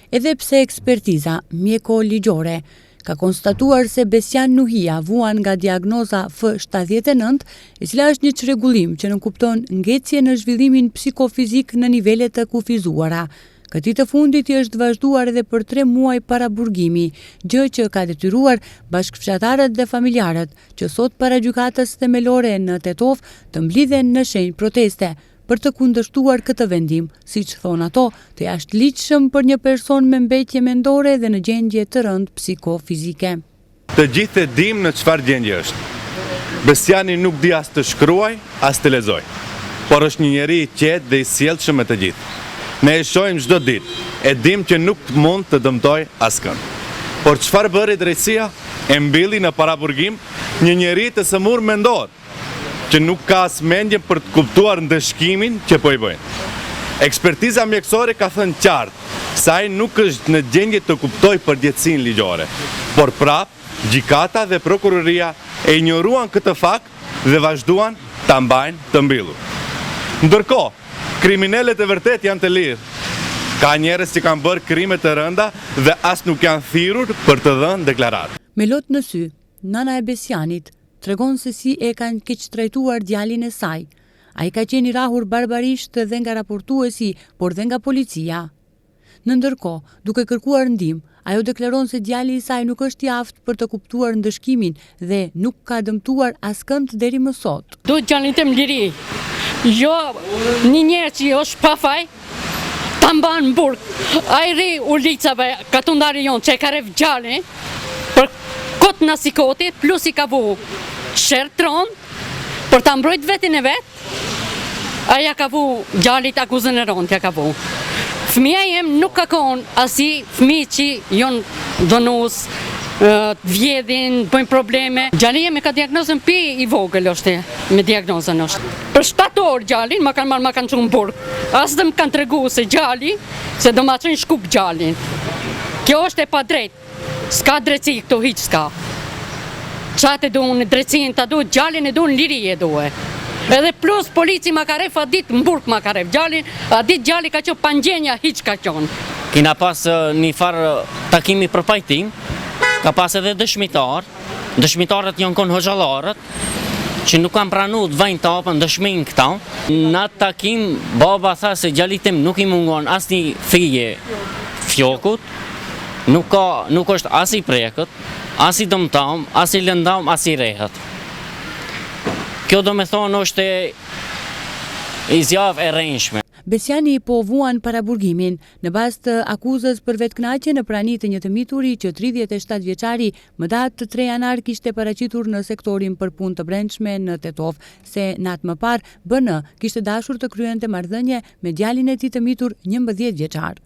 Edhe pse ekspertiza mjeko-ligjore ka konstatuar se Besian Nuhia vuan nga diagnoza F79, e cila është një çrregullim që nënkupton ngecje në zhvillimin psikofizik në nivele të kufizuara. Këtij të fundit i është vazhduar edhe për 3 muaj para burgimi, gjë që ka detyruar bashkëfshatarët dhe familjarët që sot para gjykatës themelore në Tetov të mblidhen në shenjë proteste për të kundërshtuar këtë vendim, siç thonë ato, të jashtëligjshëm për një person me mbetje mendore dhe në gjendje të rëndë psikofizike. Të gjithë e dim në çfarë gjendje është. Besiani nuk di as të shkruaj, as të lexoj, por është një njeri i qetë dhe i sjellshëm me të gjithë. Ne e shohim çdo ditë, e dim që nuk mund të dëmtoj askënd. Por çfarë bëri drejtësia? E mbylli në paraburgim një njeri të sëmurë mendor, që nuk ka as mendje për të kuptuar ndëshkimin që po i bëjnë. Ekspertiza mjekësore ka thënë qartë se ai nuk është në gjendje të kuptojë përgjegjësinë ligjore, por prapë gjykata dhe prokuroria e injoruan këtë fakt dhe vazhduan ta mbajnë të mbyllur. Ndërkohë, kriminalët e vërtet janë të lirë. Ka njerëz që kanë bërë krime të rënda dhe as nuk janë thirrur për të dhënë deklaratë. Me lot në sy, nana e Besianit tregon se si e kanë keq trajtuar djalin e saj. Ai ka qenë i rahur barbarisht dhe nga raportuesi, por dhe nga policia. Në ndërkohë, duke kërkuar ndihmë, ajo deklaron se djali i saj nuk është i aftë për të kuptuar ndëshkimin dhe nuk ka dëmtuar askënd deri më sot. Do djalin tim liri. Jo, një njerëz që është pa faj, ta mban në burg. Ai ri ulicave, katundari jon që e ka rev djalin, për kot në sikoti, plus i ka vu shërtron, për ta mbrojt vetin e vet, aja ka vu gjallit akuzën e rond, ja ka vu. Fëmija jem nuk ka konë asi fëmijë që jonë dhënus, vjedhin, bëjnë probleme. Gjalli jem e ka diagnozën pi i vogël është, me diagnozën është. Për 7 orë gjallin, ma kanë marrë, ma kanë qunë burg. Asë dhe më kanë tregu se gjalli, se do ma qënë shkup gjallin. Kjo është e pa drejt, s'ka drejtësi këto hiq s'ka. Qatë e duhen drejtësin të duhet, gjallin e duhen liri e duhet. Edhe plus polici ma ka ref, a dit në burg ma ka ref gjallin, a dit gjalli ka qënë pangjenja hiq ka qënë. Kina pas një farë takimi për pajtim, ka pas edhe dëshmitarët janë konë hoxalarët, që nuk kam pranu të vajnë të apën dëshmin këta. Në atë takim, baba tha se gjallit tim nuk i mungon as një fije fjokut, nuk është as i prekët, as i dëmtam, as i lëndam, as i rehet. Kjo do me thonë është i zjavë e rrenjshme. Besiani po vuan para burgimin në bazë të akuzës për vetkënaqje në prani të një të mituri që 37 vjeçari më datë të 3 janar kishte paraqitur në sektorin për punë të brendshme në Tetov, se natë më parë BN kishte dashur të kryente marrëdhënie me djalin e tij të mitur 11 vjeçar.